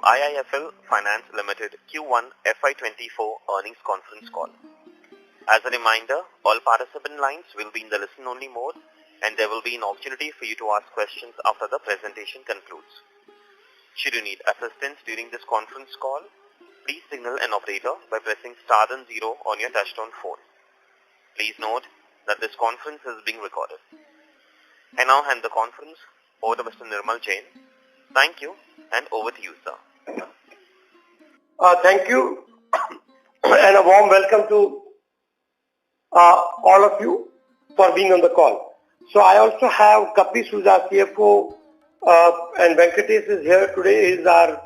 IIFL Finance Limited Q1FY2024 earnings conference call. As a reminder, all participant lines will be in the listen-only mode and there will be an opportunity for you to ask questions after the presentation concludes. Should you need assistance during this conference call, please signal an operator by pressing star then 0 on your touchtone phone. Please note that this conference is being recorded. I now hand the conference over to Mr. Nirmal Jain. Thank you, and over to you, sir. Thank you, and a warm welcome to all of you for being on the call. So I also have Kapish, who's our CFO, and Venkatesh is here today. He's our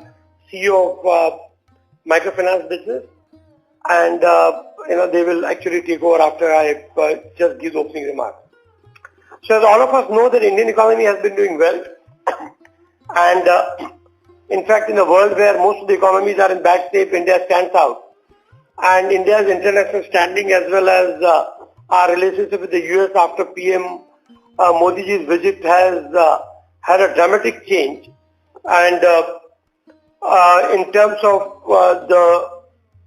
CEO of microfinance business, and they will actually take over after I just give opening remarks. So as all of us know, that Indian economy has been doing well. And in fact, in a world where most of the economies are in bad shape, India stands out. And India's international standing as well as our relationship with the US after PM Modi's visit has had a dramatic change. And in terms of the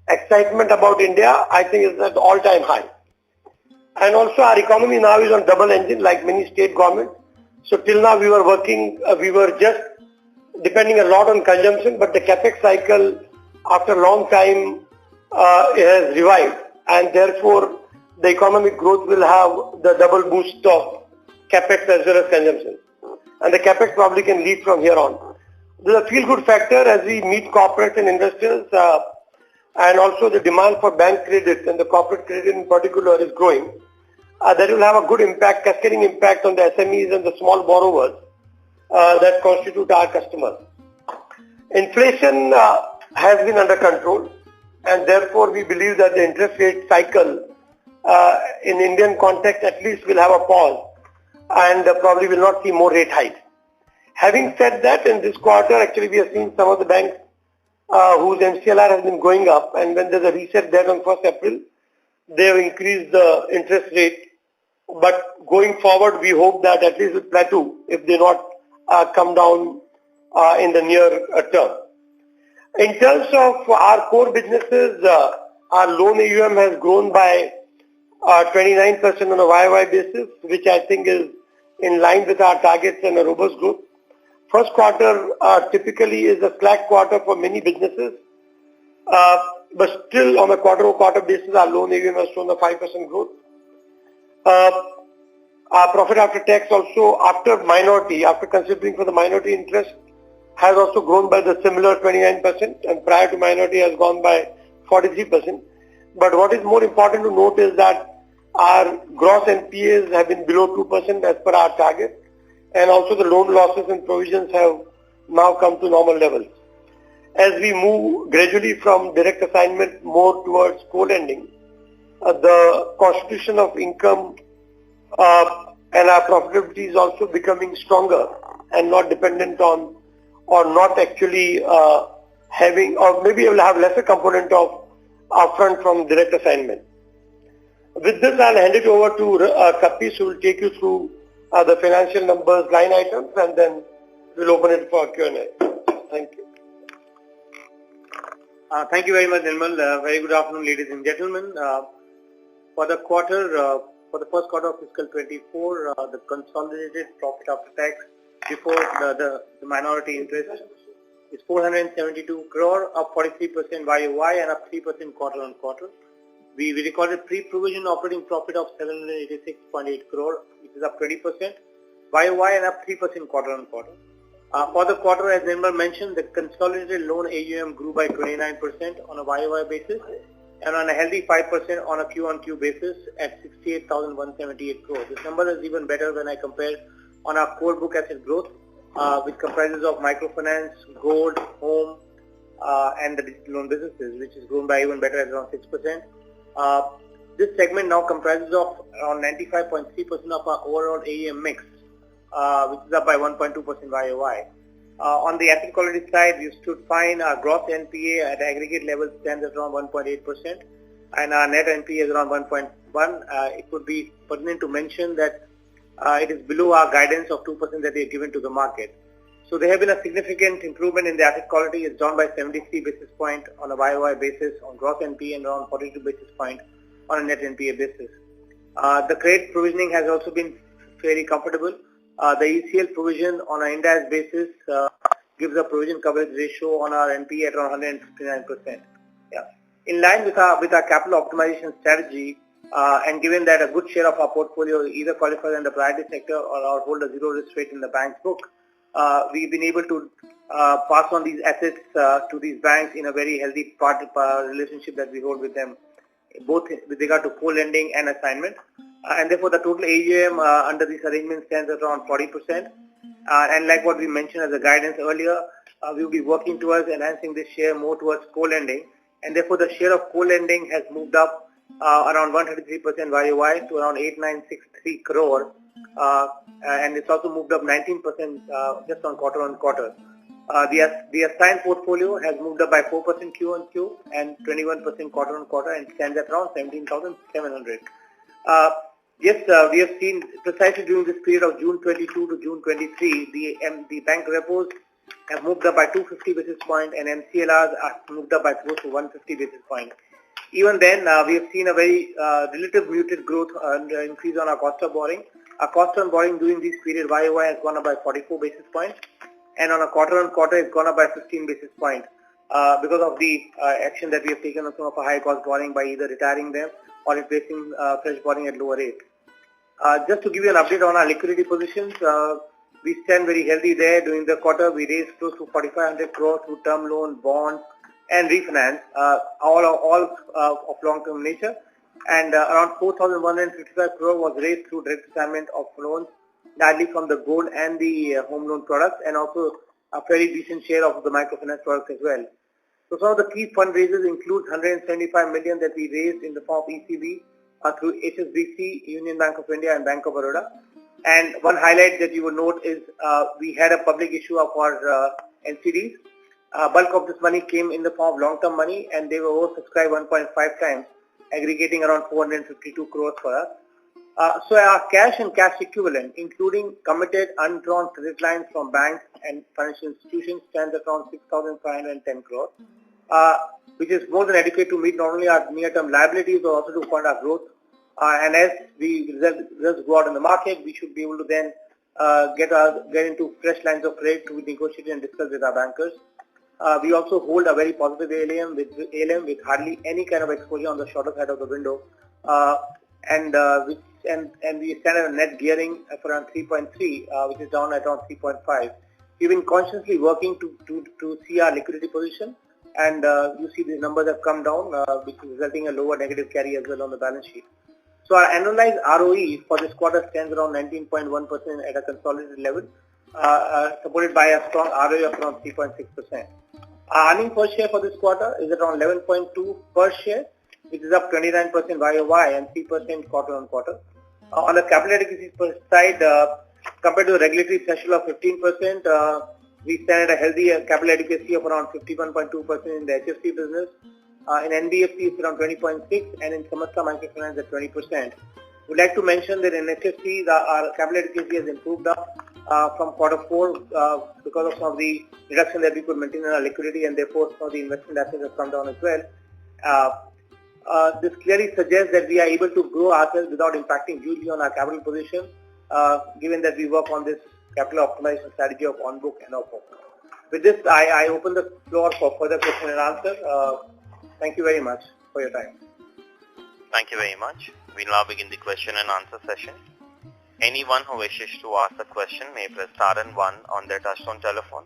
excitement about India, I think it's at all-time high. And also our economy now is on double engine like many state governments. So till now we were just depending a lot on consumption, but the capex cycle after a long time has revived, and therefore the economic growth will have the double boost of capex as well as consumption. And the capex probably can lead from here on. There's a feel-good factor as we meet corporates and investors, and also the demand for bank credit and the corporate credit in particular is growing. That will have a good impact, cascading impact on the SMEs and the small borrowers that constitute our customers. Inflation has been under control, and therefore we believe that the interest rate cycle in Indian context at least will have a pause and probably will not see more rate hikes. Having said that, in this quarter actually we have seen some of the banks whose MCLR has been going up, and when there's a reset there on 1st April, they have increased the interest rate. But going forward, we hope that at least it plateau if they not come down in the near term. In terms of our core businesses, our loan AUM has grown by 29% on a YOY basis, which I think is in line with our targets and a robust growth. First quarter typically is a slack quarter for many businesses, but still on a quarter-over-quarter basis, our loan AUM has shown a 5% growth. Our profit after tax also, after considering for the minority interest, has also grown by the similar 29%, and prior to minority has gone by 43%. But what is more important to note is that our gross NPAs have been below 2% as per our target, and also the loan losses and provisions have now come to normal levels. As we move gradually from direct assignment more towards co-lending, the constitution of income and our profitability is also becoming stronger and not dependent on or not actually having, or maybe it will have lesser component of upfront from direct assignment. With this, I'll hand it over to Kapish, who will take you through the financial numbers, line items, and then we'll open it for Q&A. Thank you. Thank you very much, Nirmal. Very good afternoon, ladies and gentlemen. For the first quarter of fiscal 24, the consolidated profit after tax before the minority interest is 472 crore, up 43% YOY and up 3% quarter on quarter. We recorded pre-provision operating profit of 786.8 crore, which is up 20% YOY and up 3% quarter on quarter. For the quarter, as Nirmal mentioned, the consolidated loan AUM grew by 29% on a YOY basis and on a healthy 5% on a Q-on-Q basis at 68,178 crores. This number is even better when I compare on our core book asset growth, which comprises of microfinance, gold, home, and the digital loan businesses, which is grown by even better at around 6%. This segment now comprises of around 95.3% of our overall AUM mix, which is up by 1.2% YOY. On the asset quality side, we stood fine. Our gross NPA at aggregate level stands at around 1.8%, and our net NPA is around 1.1%. It would be pertinent to mention that it is below our guidance of 2% that we have given to the market. So there have been a significant improvement in the asset quality. It's down by 73 basis point on a YOY basis on gross NPA and around 42 basis point on a net NPA basis. The credit provisioning has also been fairly comfortable. The ECL provision on an Ind-AS basis gives a provision coverage ratio on our NPA at around 159%. Yeah. In line with our capital optimization strategy, and given that a good share of our portfolio either qualifies in the priority sector or hold a zero risk rate in the bank's book, we've been able to pass on these assets to these banks in a very healthy relationship that we hold with them, both with regard to co-lending and assignment. And therefore, the total AUM under this arrangement stands at around 40%. And like what we mentioned as a guidance earlier, we will be working towards enhancing this share more towards co-lending. And therefore, the share of co-lending has moved up around 133% YOY to around 8963 crore. And it's also moved up 19% just on quarter. The assigned portfolio has moved up by 4% Q-on-Q and 21% quarter-on-quarter and stands at around 17,700. Yes, we have seen precisely during this period of June 22 to June 23, the bank repos have moved up by 250 basis points and MCLRs are moved up by close to 150 basis points. Even then, we have seen a very relative muted growth and increase on our cost of borrowing. Our cost on borrowing during this period YOY has gone up by 44 basis points, and on a quarter-on-quarter it's gone up by 15 basis points because of the action that we have taken on some of our high-cost borrowing by either retiring them or replacing fresh borrowing at lower rates. Just to give you an update on our liquidity positions, we stand very healthy there. During the quarter, we raised close to 4,500 crore through term loan, bonds, and refinance, all of long-term nature. And around 4,155 crore was raised through direct assignment of loans, largely from the gold and the home loan products, and also a very decent share of the microfinance products as well. So some of the key fundraisers include 175 million that we raised in the form of ECB through HSBC, Union Bank of India, and Bank of Baroda. And one highlight that you will note is we had a public issue of our NCDs. Bulk of this money came in the form of long-term money, and they were oversubscribed 1.5 times, aggregating around 452 crores for us. So our cash and cash equivalent, including committed undrawn credit lines from banks and financial institutions, stands at around 6,510 crores, which is more than adequate to meet not only our near-term liabilities but also to fund our growth. And as we results go out in the market, we should be able to then get into fresh lines of credit to negotiate and discuss with our bankers. We also hold a very positive ALM with hardly any kind of exposure on the shorter side of the window, and we stand at a net gearing of around 3.3, which is down at around 3.5. We've been consciously working to see our liquidity position, and you see these numbers have come down, which is resulting in a lower negative carry as well on the balance sheet. So our annualized ROE for this quarter stands around 19.1% at a consolidated level, supported by a strong ROE of around 3.6%. Our earning per share for this quarter is around 11.2 per share, which is up 29% YOY and 3% quarter-on-quarter. On the capital adequacy side, compared to the regulatory threshold of 15%, we stand at a healthy capital adequacy of around 51.2% in the HFC business. In NBFC, it's around 20.6%, and in Samasta Microfinance at 20%. We'd like to mention that in HFC, our capital adequacy has improved up from Q4 because of some of the reduction that we could maintain in our liquidity, and therefore some of the investment assets have come down as well. This clearly suggests that we are able to grow ourselves without impacting hugely on our capital position, given that we work on this capital optimization strategy of on-book and off-book. With this, I open the floor for further question and answer. Thank you very much for your time. Thank you very much. We'll now begin the question and answer session. Anyone who wishes to ask a question may press star and 1 on their touchtone telephone.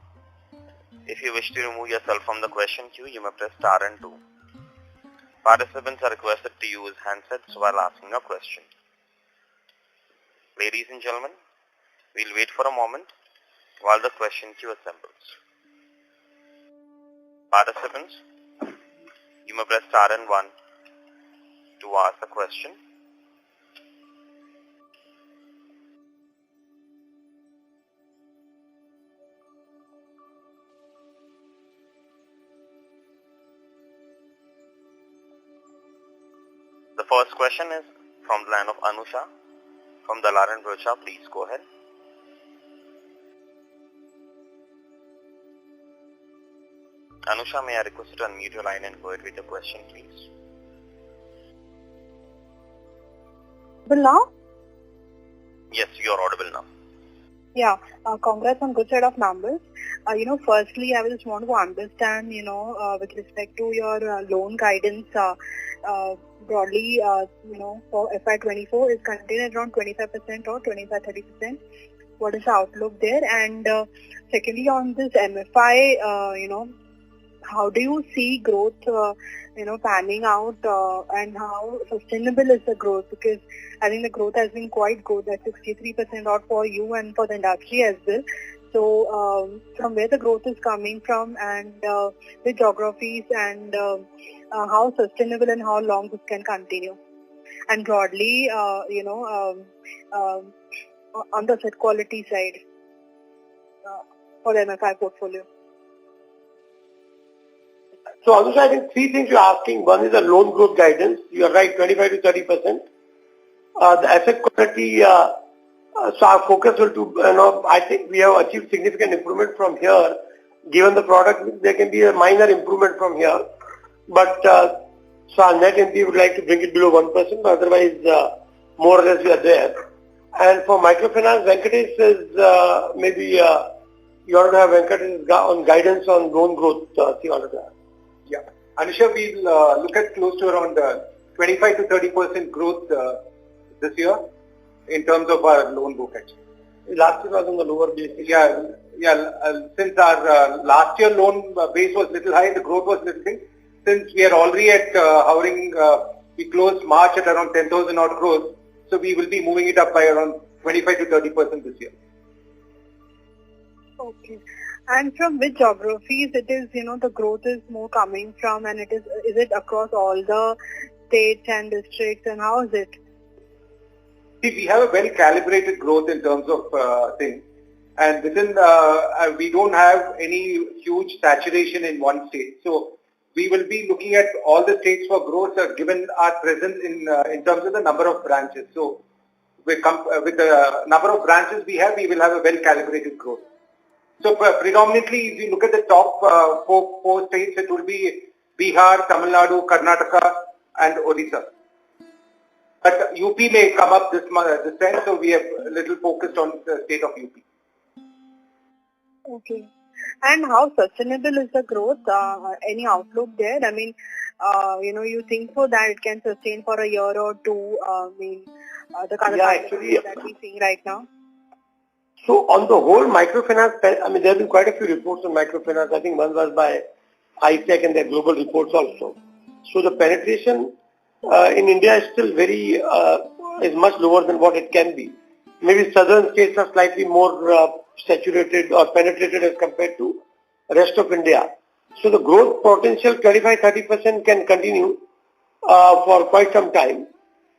If you wish to remove yourself from the question queue, you may press star and 2. Participants are requested to use handsets while asking a question. Ladies and gentlemen, we'll wait for a moment while the question queue assembles. Participants, you may press star and 1 to ask a question. The first question is from the line of Anusha from Dalal & Broacha. Please go ahead. Anusha, may I request you to unmute your line and go ahead with the question, please? Well, now? Yes, you are audible now. Yeah, congrats on good set of numbers. Firstly, I just want to understand, with respect to your loan guidance, broadly, for FY24 is contained around 25% or 25-30%. What is the outlook there? And secondly, on this MFI, how do you see growth, panning out, and how sustainable is the growth? Because I think the growth has been quite good, at 63% odd for you and for the industry as well. So, from where the growth is coming from, and which geographies, and how sustainable and how long this can continue? And broadly, on the asset quality side for the MFI portfolio. So, Anusha, I think three things you're asking. One is the loan growth guidance. You are right, 25 to 30%. The asset quality, so our focus will to, I think we have achieved significant improvement from here. Given the product, there can be a minor improvement from here. But, so our net NPA would like to bring it below 1%, but otherwise, more or less we are there. And for microfinance, Venkatesh is, maybe, you ought to have Venkatesh on guidance on loan growth, see all of that. Yeah. Anusha, we'll look at close to around 25 to 30% growth this year in terms of our loan book actually. Last year was on the lower base. Since our last year loan base was little high, the growth was little big. Since we are already at hovering, we closed March at around 10,000 odd crores. So we will be moving it up by around 25 to 30% this year. Okay. And from which geographies it is, the growth is more coming from, and is it across all the states and districts, and how is it? See, we have a very calibrated growth in terms of things, and within we don't have any huge saturation in one state. So we will be looking at all the states for growth given our presence in terms of the number of branches. So with the number of branches we have, we will have a well calibrated growth. So predominantly, if you look at the top four states, it will be Bihar, Tamil Nadu, Karnataka, and Odisha. But UP may come up this time, so we have a little focused on the state of UP. Okay. And how sustainable is the growth? Any outlook there? I mean, you think so that it can sustain for a year or two? The kind of actually, that we're seeing right now. So on the whole, microfinance, there have been quite a few reports on microfinance. I think one was by IIFL and their global reports also. So the penetration in India is still very, is much lower than what it can be. Maybe southern states are slightly more saturated or penetrated as compared to the rest of India. So the growth potential 25-30% can continue for quite some time.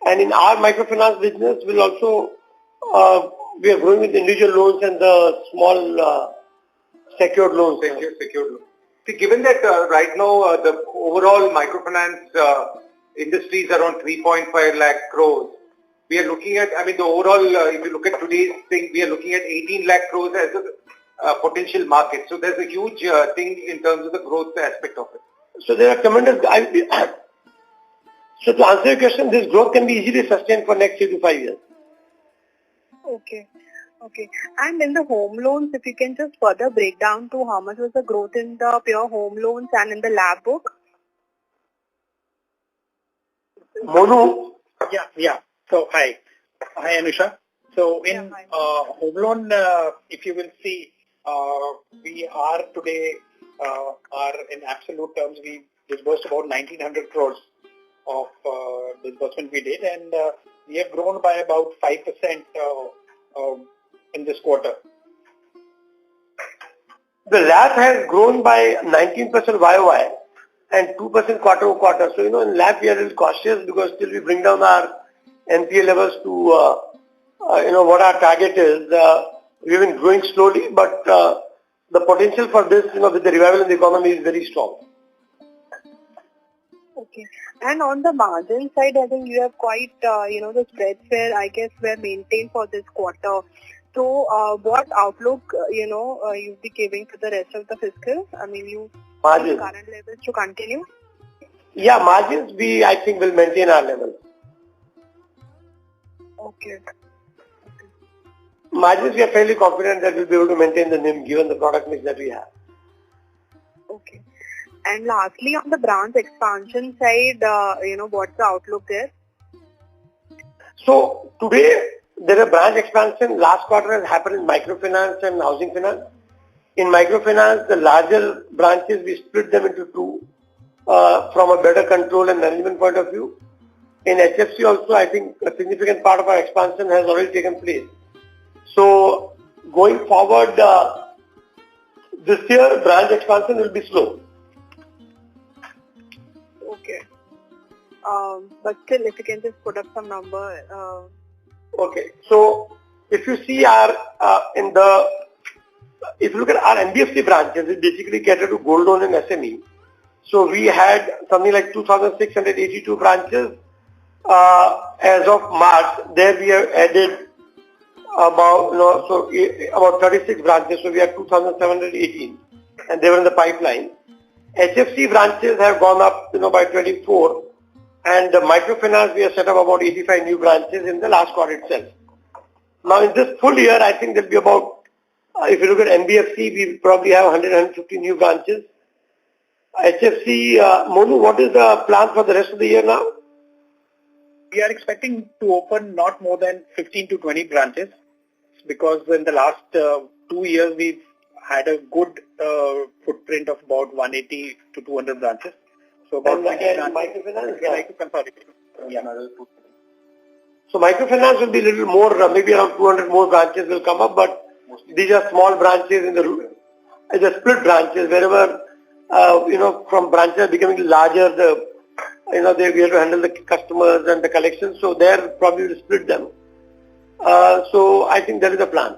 And in our microfinance business, we'll also we are growing with individual loans and the small secured loans. Secured loans. See, given that right now the overall microfinance industry is around 3.5 lakh crores, we are looking at, the overall, if you look at today's thing, we are looking at 18 lakh crores as a potential market. So there's a huge thing in terms of the growth aspect of it. So there are tremendous, so to answer your question, this growth can be easily sustained for next 3 to 5 years. Okay. And in the home loans, if you can just further break down to how much was the growth in the pure home loans and in the lab book? Monu? Yeah. So, hi Anusha. So, in home loan, if you will see, we are today, in absolute terms, we disbursed about 1900 crores of disbursement we did, and we have grown by about 5% in this quarter. The LAP has grown by 19% YOY and 2% quarter over quarter. So, in LAP we are a little cautious because still we bring down our NPA levels to, what our target is. We've been growing slowly, but the potential for this, with the revival in the economy is very strong. Okay. And on the margin side, I think you have quite, the spreads were maintained for this quarter. So, what outlook, you'll be giving to the rest of the fiscal? You Margins. Current levels to continue? Yeah, margins I think will maintain our levels. Okay. Margins, we are fairly confident that we'll be able to maintain the NIM given the product mix that we have. Okay. And lastly, on the branch expansion side, what's the outlook there? So today there is branch expansion. Last quarter has happened in microfinance and housing finance. In microfinance, the larger branches, we split them into two from a better control and management point of view. In HFC also, I think a significant part of our expansion has already taken place. So going forward, this year branch expansion will be slow. Okay. But still, if you can just put up some number. Okay. So if you see if you look at our NBFC branches, it basically cater to gold loan and SME. So we had something like 2,682 branches as of March. There we have added about 36 branches. So we have 2,718, and they were in the pipeline. HFC branches have gone up, by 24, and the microfinance we have set up about 85 new branches in the last quarter itself. Now in this full year, I think there'll be about, if you look at NBFC, we probably have 150 new branches. HFC, Monu, what is the plan for the rest of the year now? We are expecting to open not more than 15 to 20 branches because in the last 2 years we've had a good footprint of about 180 to 200 branches. So about microfinance? Yeah. So microfinance will be a little more, maybe around 200 more branches will come up, but these are small branches in the split branches. Wherever from branches becoming larger, they have to handle the customers and the collections. So there probably will split them. So I think that is the plan.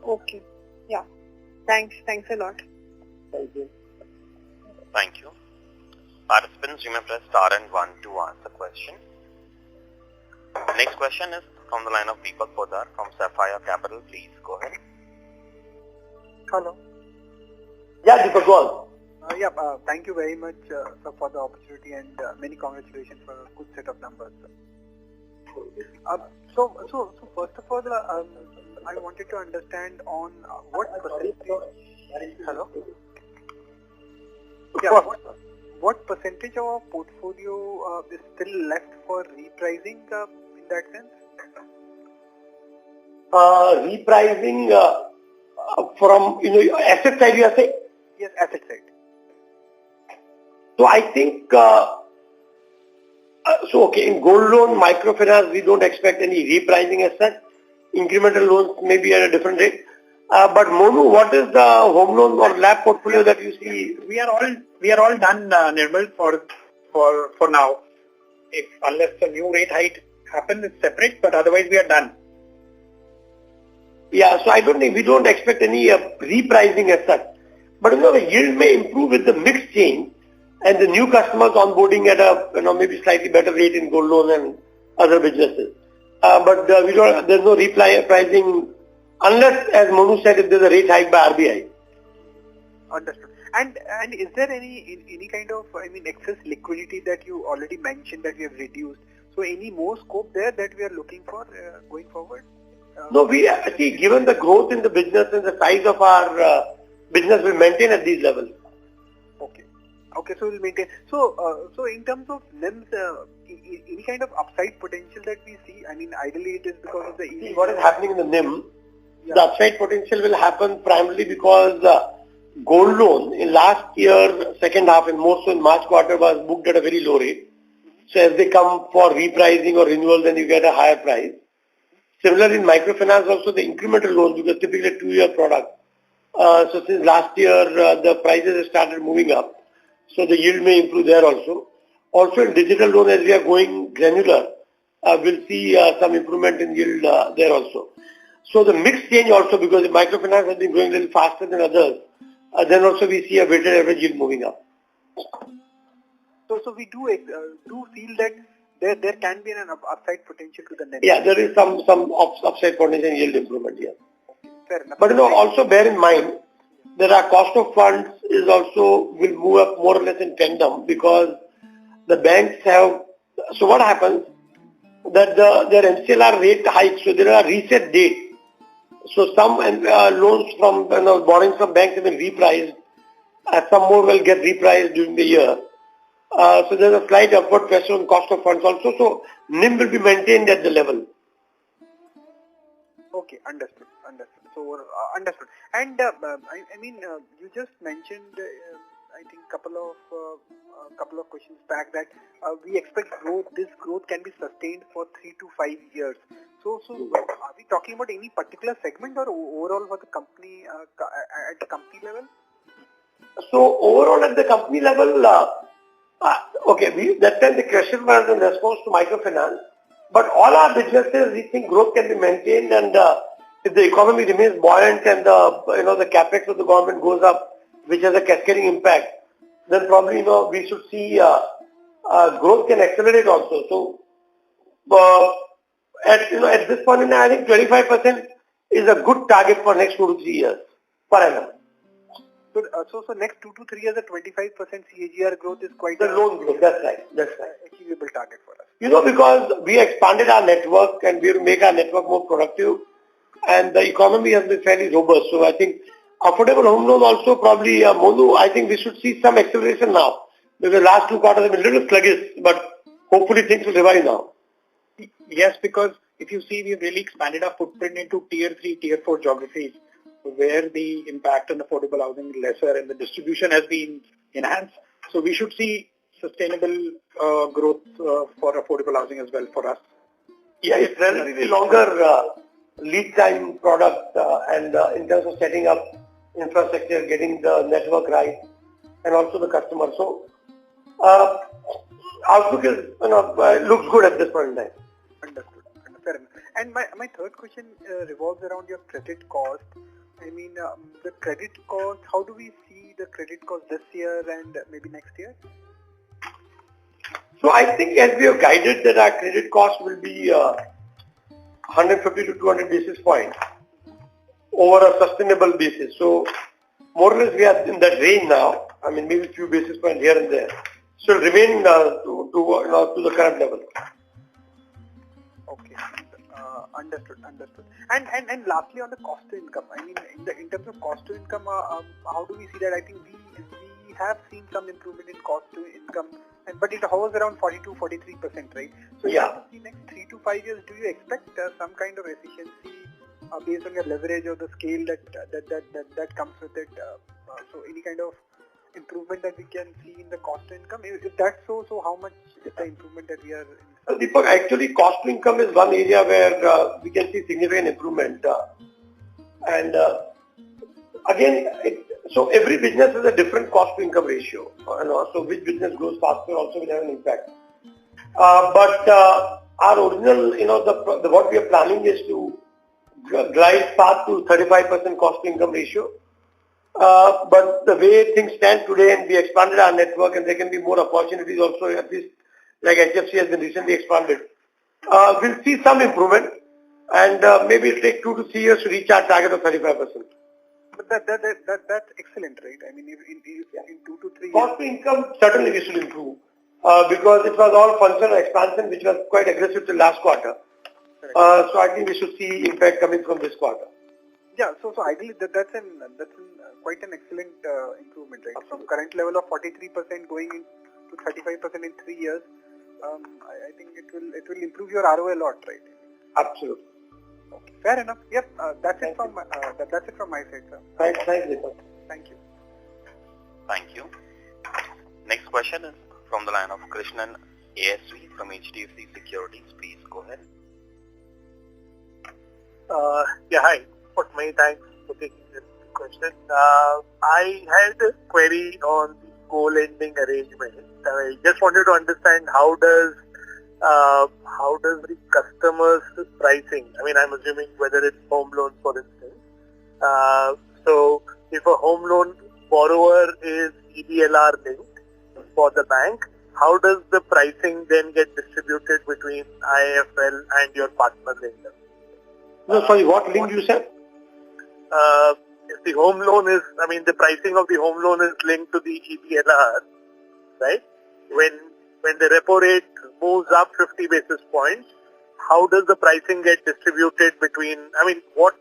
Okay. Yeah. Thanks a lot. Thank you. Thank you. Participants, you may press star and 1 to ask the question. Next question is from the line of Deepak Podar from Sapphire Capital. Please go ahead. Hello. Yeah, Deepak, go on. Thank you very much for the opportunity and many congratulations for a good set of numbers. So first of all, I wanted to understand on what percentage. Hello. Yeah. What percentage of our portfolio is still left for repricing in that sense? Repricing from asset side, you are saying? Yes, asset side. So I think in gold loan, microfinance, we don't expect any repricing as such. Incremental loans may be at a different rate. But Monu, what is the home loan or LAP portfolio that you see? We are all done, Nirmal, for now. Unless a new rate hike happens, it's separate, but otherwise we are done. Yeah, so I don't think we don't expect any repricing as such. But the yield may improve with the mix change and the new customers onboarding at a maybe slightly better rate in gold loan and other businesses. But there's no repricing unless, as Monu said, if there's a rate hike by RBI. Understood. And is there any kind of excess liquidity that you already mentioned that we have reduced? So any more scope there that we are looking for going forward? No, we see, given the growth in the business and the size of our business, will maintain at these levels. Okay, so we'll maintain. So in terms of NIMs, any kind of upside potential that we see? Ideally it is because of the See, what is happening in the NIM, the upside potential will happen primarily because gold loan in last year, second half and more so in March quarter was booked at a very low rate. So as they come for repricing or renewal, then you get a higher price. Similarly in microfinance also the incremental loans, because typically a 2-year product. So since last year the prices have started moving up. So the yield may improve there also. Also in digital loan, as we are going granular, we'll see some improvement in yield there also. So the mix change also, because the microfinance has been growing a little faster than others, then also we see a weighted average yield moving up. So we do feel that there can be an upside potential to the NIM. Yeah, there is some upside potential in yield improvement here. Okay, fair enough. But also bear in mind that our cost of funds is also will move up more or less in tandem, because the banks have. So what happens that their MCLR rate hikes, so there are reset dates. So some loans from borrowing from banks have been repriced. Some more will get repriced during the year. So there's a slight upward pressure on cost of funds also. So NIM will be maintained at the level. Okay, understood. So, understood. And I mean, you just mentioned, I think, couple of questions back that we expect this growth can be sustained for 3 to 5 years. So are we talking about any particular segment or overall for the company at the company level? So overall at the company level, okay, that time the question was in response to microfinance. But all our businesses, we think growth can be maintained, and if the economy remains buoyant and the capex of the government goes up, which has a cascading impact, then probably we should see growth can accelerate also. So at this point in time, I think 25% is a good target for next 2 to 3 years per annum. So next 2 to 3 years, a 25% CAGR growth is quite the loan growth. That's right. Achievable target for us. Because we expanded our network and we will make our network more productive, and the economy has been fairly robust. So I think affordable home loan also probably, Monu, I think we should see some acceleration now. Because the last 2 quarters have been a little sluggish, but hopefully things will revive now. Yes, because if you see, we've really expanded our footprint into tier 3, tier 4 geographies, where the impact on affordable housing is lesser and the distribution has been enhanced. So we should see sustainable growth for affordable housing as well for us. Yeah, it's relatively longer lead time product and in terms of setting up infrastructure, getting the network right, and also the customer. So outlook is looks good at this point in time. Understood. Fair enough. And my third question revolves around your credit cost. I mean, the credit cost, how do we see the credit cost this year and maybe next year? So I think as we have guided that our credit cost will be 150 to 200 basis points over a sustainable basis. So more or less we are in that range now. I mean, maybe a few basis points here and there. So it'll remain to the current level. Okay. Understood. And lastly, on the cost to income, I mean, in terms of cost to income, how do we see that? I think we have seen some improvement in cost to income, but it hovers around 42-43%, right? So yeah. In the next 3 to 5 years, do you expect some kind of efficiency based on your leverage or the scale that comes with it? So any kind of improvement that we can see in the cost to income? If that's so how much is the improvement that we are in? Deepak, actually cost to income is one area where we can see significant improvement. And again, so every business has a different cost to income ratio. So which business grows faster also will have an impact. But our original, what we are planning is to glide path to 35% cost to income ratio. But the way things stand today, and we expanded our network, and there can be more opportunities also, at least like HFC has been recently expanded. We'll see some improvement, and maybe it'll take 2 to 3 years to reach our target of 35%. But that's excellent, right? I mean, in 2 to 3 years. Cost to income, certainly we should improve, because it was all functional expansion, which was quite aggressive till last quarter. So I think we should see impact coming from this quarter. Yeah, so ideally that's quite an excellent improvement, right? From current level of 43% going to 35% in 3 years, I think it will improve your ROA a lot, right? Absolutely. Okay, fair enough. Yep, that's it from my side, sir. Thanks, Deepak. Thank you. Thank you. Next question is from the line of Krishnan ASV from HDFC Securities. Please go ahead. Yeah, hi. Many thanks for taking this question. I had a query on the co-lending arrangement. I just wanted to understand how does the customer's pricing, I mean, I'm assuming whether it's home loans, for instance. So if a home loan borrower is EBLR linked for the bank, how does the pricing then get distributed between IIFL and your partner lender? No, sorry, what link you said? the home loan is, I mean, the pricing of the home loan is linked to the EBLR, right? When the repo rate moves up 50 basis points, how does the pricing get distributed between, I mean, what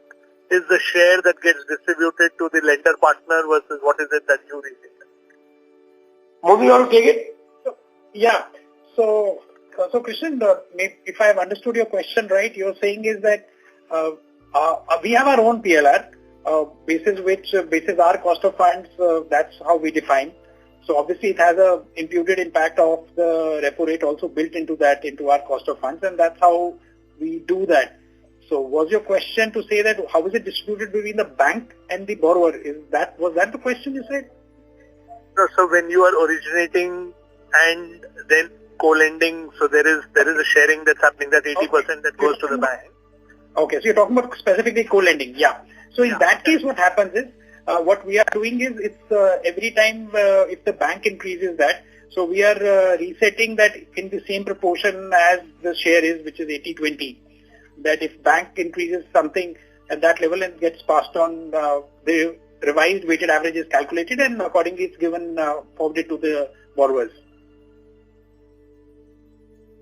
is the share that gets distributed to the lender partner versus what is it that you receive? Monu, you want to take it? Yeah. So Krishnan, if I have understood your question right, you're saying is that we have our own PLR, basis our cost of funds, that's how we define. So obviously it has a imputed impact of the repo rate also built into our cost of funds, and that's how we do that. So was your question to say that how is it distributed between the bank and the borrower? Was that the question you said? No, so when you are originating and then co-lending, so there is a sharing that's happening, that 80% that goes to the bank. Okay, so you're talking about specifically co-lending, yeah. So in that case, what happens is, what we are doing is, it's every time if the bank increases that, so we are resetting that in the same proportion as the share is, which is 80-20. That if bank increases something at that level and gets passed on, the revised weighted average is calculated and accordingly it's given forwarded to the borrowers.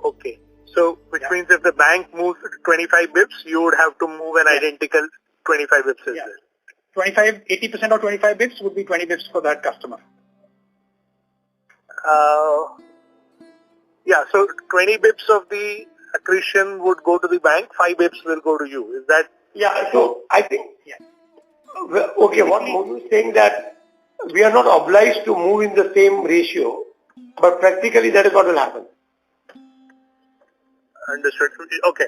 Okay. So, which means if the bank moves 25 bips, you would have to move an identical 25 bips as well. 80% or 25 bips would be 20 bips for that customer. Yeah, so 20 bips of the accretion would go to the bank, 5 bips will go to you. Is that? Yeah, so I think, okay, what Monu is saying that we are not obliged to move in the same ratio, but practically that is what will happen. Understood. Okay.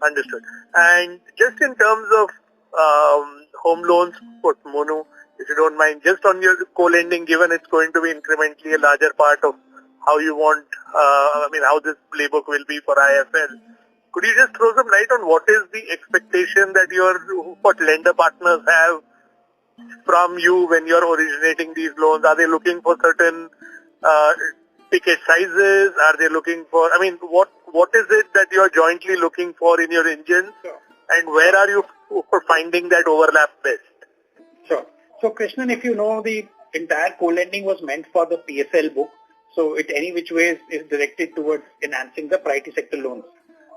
Understood. And just in terms of home loans for Monu, if you don't mind, just on your co-lending, given it's going to be incrementally a larger part of how you want, how this playbook will be for IIFL, could you just throw some light on what is the expectation that what lender partners have from you when you're originating these loans? Are they looking for certain ticket sizes? Are they looking for, what is it that you're jointly looking for in your engines? And where are you for finding that overlap best? Sure. So Krishnan, if you know, the entire co-lending was meant for the PSL book. So it any which ways is directed towards enhancing the priority sector loans.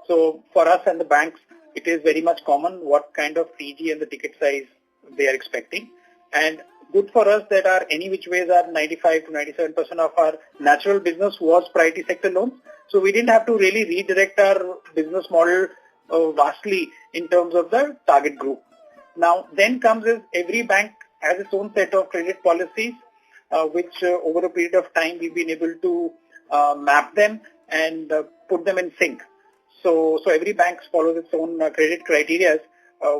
So for us and the banks, it is very much common what kind of TG and the ticket size they are expecting. And good for us that our any which ways are 95 to 97% of our natural business was priority sector loans. So we didn't have to really redirect our business model vastly in terms of the target group. Now then comes is every bank has its own set of credit policies, which over a period of time we've been able to map them and put them in sync. So every bank follows its own credit criteria,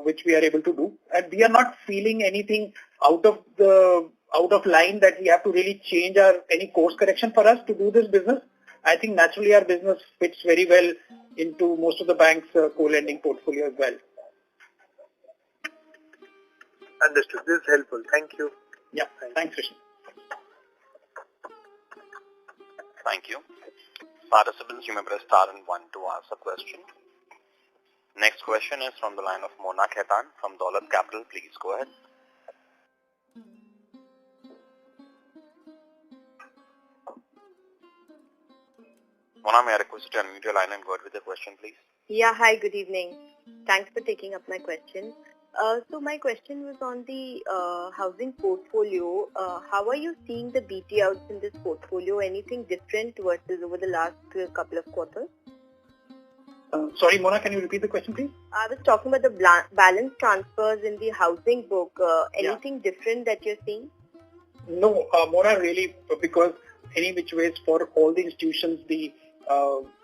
which we are able to do, and we are not feeling anything out of line that we have to really change any course correction for us to do this business. I think naturally our business fits very well into most of the banks' co-lending portfolio as well. Understood. This is helpful. Thank you. Yeah. Thanks, Krishnan. Thank you. Participants, you may press star and 1 to ask a question. Next question is from the line of Mona Khaitan from Daulat Capital. Please go ahead. Mona, may I request you to unmute your line and go ahead with the question, please? Yeah, hi, good evening. Thanks for taking up my question. So my question was on the housing portfolio. How are you seeing the BT outs in this portfolio? Anything different versus over the last couple of quarters? Sorry, Mona, can you repeat the question, please? I was talking about the balance transfers in the housing book. Anything different that you're seeing? No, Mona, really, because any which ways for all the institutions, the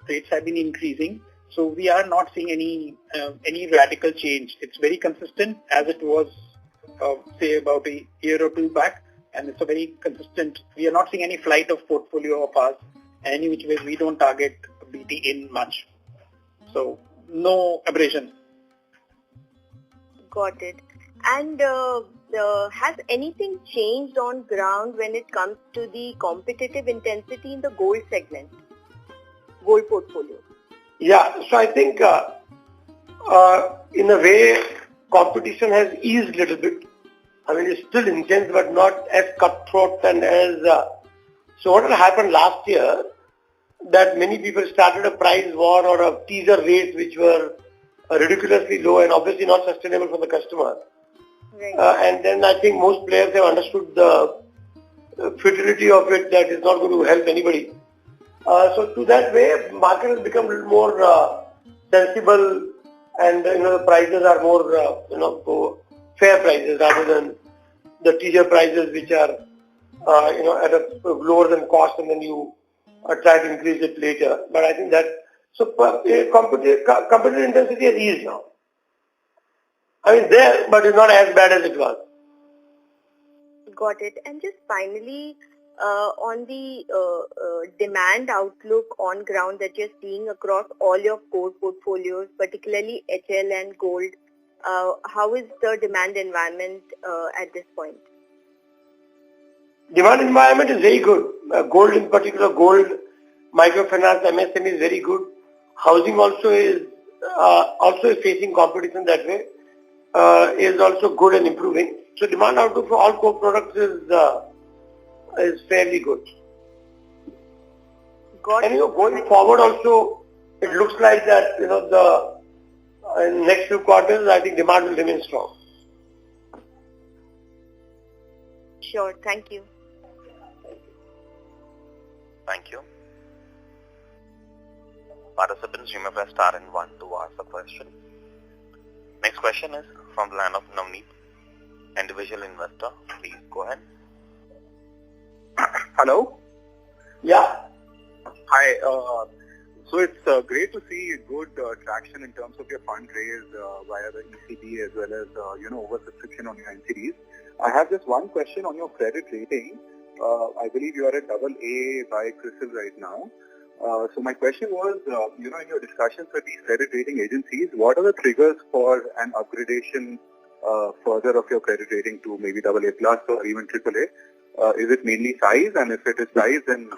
rates have been increasing. So we are not seeing any radical change. It's very consistent as it was, say, about a year or two back, and it's a very consistent. We are not seeing any flight of portfolio of ours. Any which ways we don't target BT in much. So no aberration. Got it. And has anything changed on ground when it comes to the competitive intensity in the gold segment, gold portfolio? Yeah, so I think in a way competition has eased a little bit I mean, it's still intense, but not as cutthroat and as... So what had happened last year, that many people started a price war or a teaser rates which were ridiculously low and obviously not sustainable for the customer. Right. And then I think most players have understood the futility of it, that is not going to help anybody. So to that way, market has become a little more sensible, and the prices are more fair prices rather than the teaser prices which are at a lower than cost, and then you try to increase it later. But I think that competitive intensity has eased now. I mean there, but it's not as bad as it was. Got it. And just finally, on the demand outlook on ground that you're seeing across all your core portfolios, particularly HL and gold, how is the demand environment at this point? Demand environment is very good. Gold in particular, gold, microfinance, MSME is very good. Housing also is facing competition that way. Is also good and improving. So demand outlook for all core products is fairly good. And going forward also, it looks like that in next few quarters, I think demand will remain strong. Sure. Thank you. Thank you. Participants, you may press star and 1 to ask a question. Next question is from the line of Navneet, individual investor. Please go ahead. Hello? Yeah. Hi. So it's great to see good traction in terms of your fundraise via the ECB as well as oversubscription on your NCDs. I have just one question on your credit rating. I believe you are at AA by CRISIL right now. So my question was, in your discussions with these credit rating agencies, what are the triggers for an upgradation further of your credit rating to maybe AA plus or even AAA? Is it mainly size? And if it is size, then,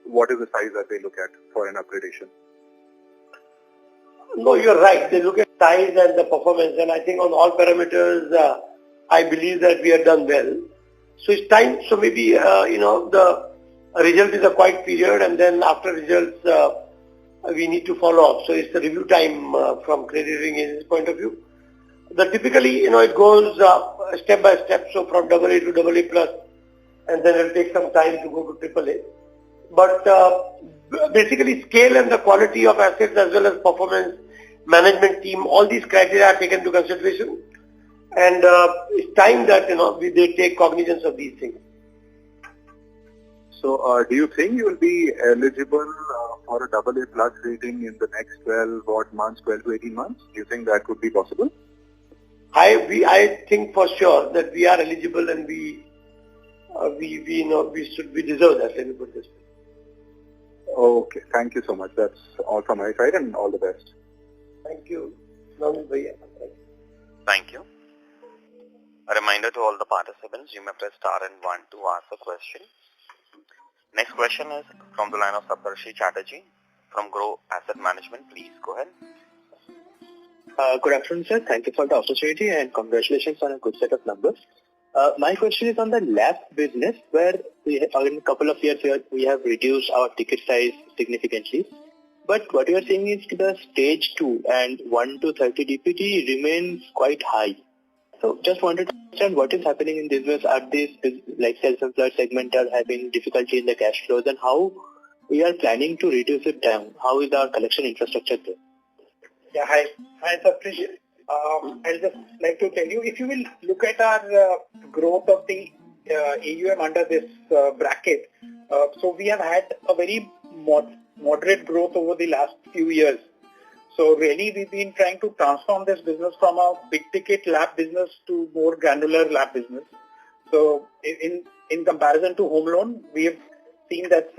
what is the size that they look at for an upgradation? No, you're right. They look at size and the performance, and I think on all parameters, I believe that we have done well. So it's time. So maybe, the result is a quiet period, and then after results, we need to follow up. So it's the review time from credit rating agency point of view. Typically, it goes step by step. So from AA to AA plus, and then it'll take some time to go to AAA. But basically, scale and the quality of assets as well as performance, management team, all these criteria are taken into consideration, and it's time that they take cognizance of these things. So, do you think you will be eligible for a AA plus rating in the next 12 to 18 months? Do you think that could be possible? I think for sure that we are eligible, and we deserve that. Let me put this way. Okay, thank you so much. That's all from my side, and all the best. Thank you. Thank you. A reminder to all the participants, you may press star and 1 to ask a question. Next question is from the line of Saptarshi Chatterjee from Grow Asset Management. Please go ahead. Good afternoon, sir. Thank you for the opportunity and congratulations on a good set of numbers. My question is on the LAP business, where in a couple of years we have reduced our ticket size significantly. But what we are seeing is the stage 2 and 1 to 30 DPD remains quite high. So just wanted to understand what is happening in this business. Are these like self-employed segment are having difficulty in the cash flows, and how we are planning to reduce it down? How is our collection infrastructure there? Yeah, hi. Hi, Saptarshi. I'll just like to tell you, if you will look at our growth of the AUM under this bracket, so we have had a very moderate growth over the last few years. So really we've been trying to transform this business from a big ticket LAP business to more granular LAP business. So in comparison to home loan, we have seen that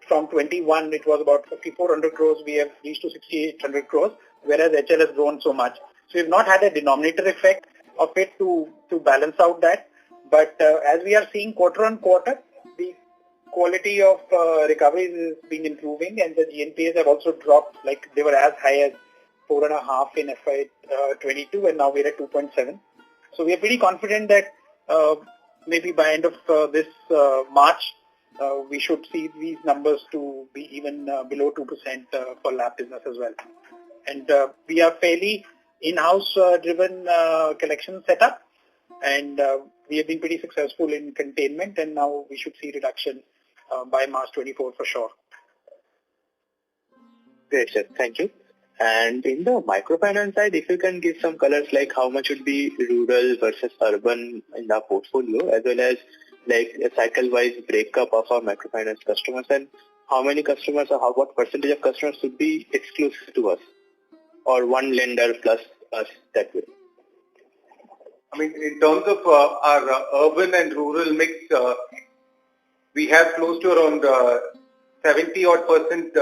from 21 it was about 5,400 crores, we have reached to 6,800 crores, whereas HL has grown so much. So we've not had a denominator effect of it to balance out that. But as we are seeing quarter on quarter, the quality of recoveries has been improving, and the GNPAs have also dropped. Like they were as high as 4.5 in FY22, and now we're at 2.7. So we are pretty confident that maybe by end of this March, we should see these numbers to be even below 2% for LAP business as well. And we are fairly in-house driven collection setup, and we have been pretty successful in containment, and now we should see reduction by March 24 for sure. Great, sir. Thank you. And in the microfinance side, if you can give some colors like how much would be rural versus urban in the portfolio, as well as like a cycle-wise breakup of our microfinance customers, and how many customers or what percentage of customers would be exclusive to us, or one lender plus us that way? I mean, in terms of our urban and rural mix, we have close to around 70%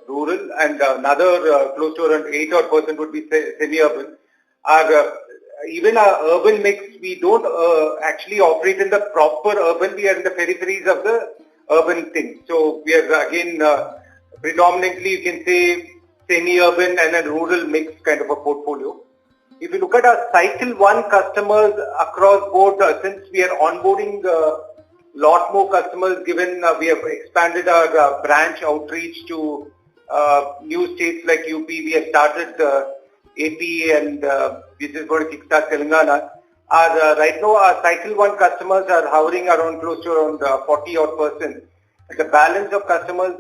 rural, and another close to around 8% would be semi-urban. Even our urban mix, we don't actually operate in the proper urban. We are in the peripheries of the urban thing. So we are again predominantly, you can say, semi-urban and a rural mix kind of a portfolio. If you look at our Cycle 1 customers across board, since we are onboarding lot more customers, given we have expanded our branch outreach to new states like UP, we have started AP, and we just going to kickstart Telangana. Right now, our Cycle 1 customers are hovering around close to around 40%. The balance of customers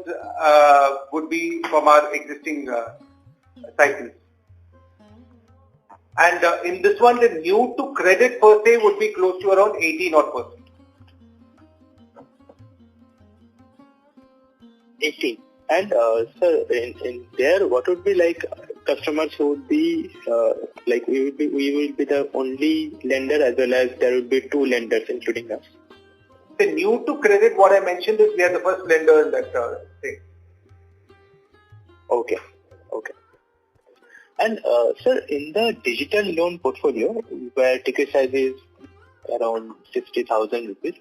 would be from our existing cycles. And in this one, the new to credit per se would be close to around 18%. 18. And sir, in there, what would be like customers who would be like we will be the only lender, as well as there would be two lenders including us? The new to credit, what I mentioned is we are the first lender in that thing. Okay. Okay. And sir, in the digital loan portfolio, where ticket size is around 60,000 rupees,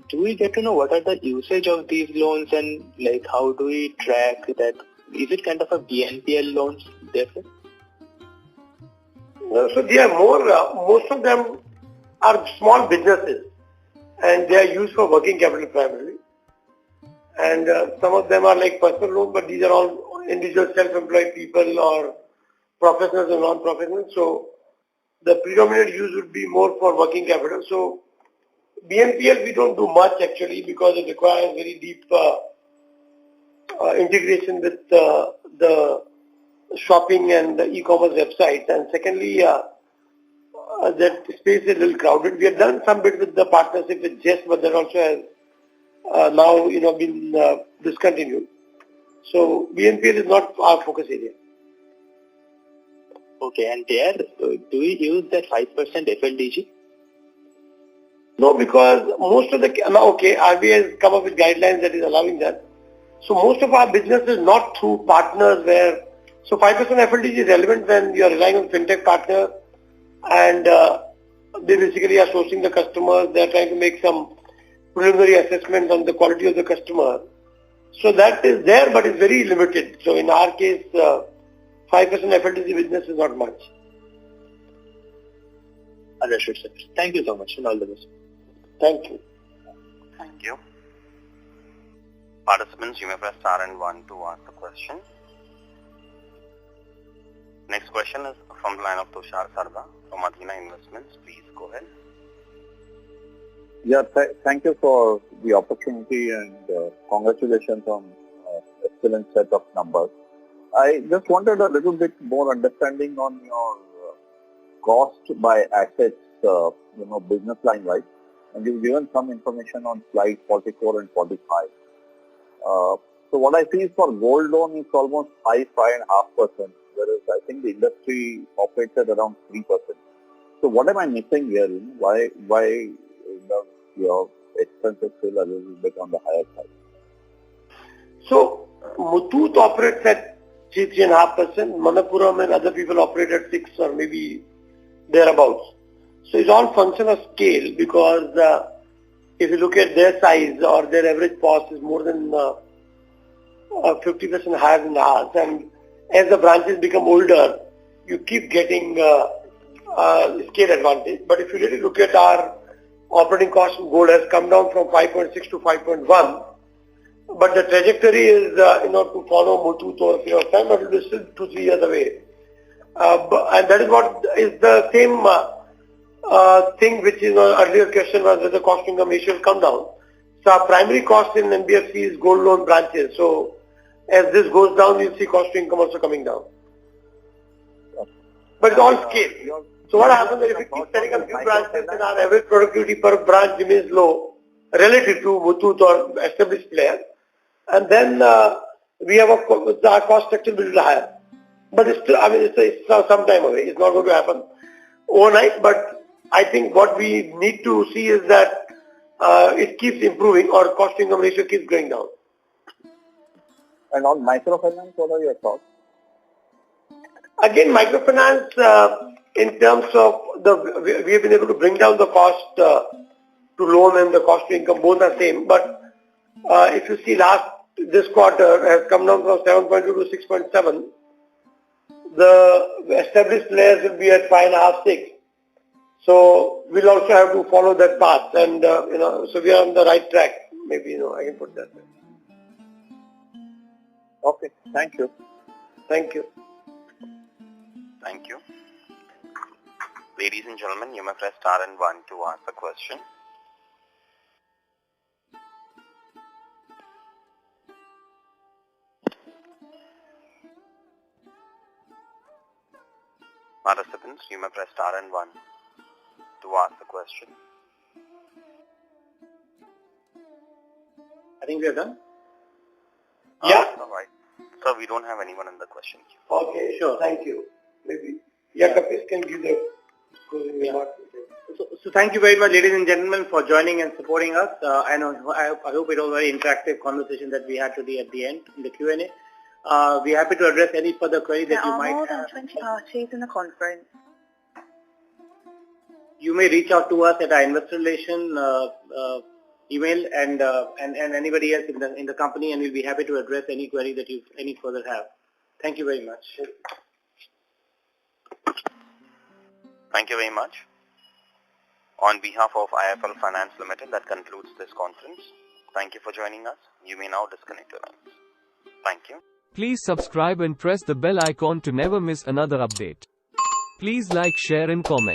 do we get to know what are the usage of these loans, and like how do we track that? Is it kind of a BNPL loans therefore? So they are more, most of them are small businesses, and they are used for working capital primarily. And some of them are like personal loans, but these are all individual self-employed people or professionals and non-professionals. So the predominant use would be more for working capital. So BNPL we don't do much actually, because it requires very deep integration with the shopping and the e-commerce websites. And secondly, that space is a little crowded. We have done some bit with the partnership with Jest, but that also has now been discontinued. So BNPL is not our focus area. Okay, and there, do we use that 5% FLDG? No, because most of the, RBI has come up with guidelines that is allowing that. So most of our business is not through partners where, so 5% FLDG is relevant when you are relying on fintech partner, and they basically are sourcing the customers, they are trying to make some preliminary assessment on the quality of the customer. So that is there, but it's very limited. So in our case, 5% FLDG business is not much. Understood, sir. Thank you so much, and all the best. Thank you. Thank you. Participants, you may press star and 1 to ask the question. Next question is from the line of Tushar Sarda from Athena Investments. Please go ahead. Yeah, thank you for the opportunity, and congratulations on excellent set of numbers. I just wanted a little bit more understanding on your cost by assets, business line wise, and you've given some information on slide 44 and 45. So what I see is for gold loan is almost 5.5%, whereas I think the industry operates at around 3%. So what am I missing here? Why your expenses still a little bit on the higher side? So Muthoot operates at 3.5%. Manappuram and other people operate at 6 or maybe thereabouts. So it's all function of scale, because if you look at their size or their average cost is more than 50% higher than ours, and as the branches become older, you keep getting scale advantage. But if you really look at our operating cost of gold has come down from 5.6 to 5.1. But the trajectory is, to follow Muthoot over a period of time, but it is still 2-3 years away. And that is what is the same thing which is earlier question was whether cost income ratio will come down. So our primary cost in NBFC is gold loan branches. So as this goes down, you'll see cost to income also coming down. But it's all scale. So what happens is if we keep setting up new branches and our average productivity per branch remains low relative to Muthoot or established players, and then we have our cost structure will be higher. But it's still, it's some time away. It's not going to happen overnight. But I think what we need to see is that it keeps improving or cost income ratio keeps going down. And on microfinance, what are your thoughts? Again, microfinance, in terms of we have been able to bring down the cost to loan and the cost to income, both are same. But if you see this quarter has come down from 7.2 to 6.7. The established players will be at 5.5, 6. So we'll also have to follow that path, and so we are on the right track. Maybe I can put that way. Okay, thank you. Thank you. Thank you. Ladies and gentlemen, you may press star and 1 to ask a question. Participants, you may press star and 1 to ask the question. I think we are done. Yeah. All right. So we don't have anyone in the question queue. Okay, sure. Thank you. Maybe Kapis can give the closing remarks. So thank you very much, ladies and gentlemen, for joining and supporting us. I hope it was a very interactive conversation that we had today at the end in the Q&A. We're happy to address any further queries that you might have. There are more than 20 parties in the conference. You may reach out to us at our investor relation email and anybody else in the company, and we'll be happy to address any query that you any further have. Thank you very much. Thank you very much. On behalf of IIFL Finance Limited, that concludes this conference. Thank you for joining us. You may now disconnect your lines. Thank you. Please subscribe and press the bell icon to never miss another update. Please like, share and comment.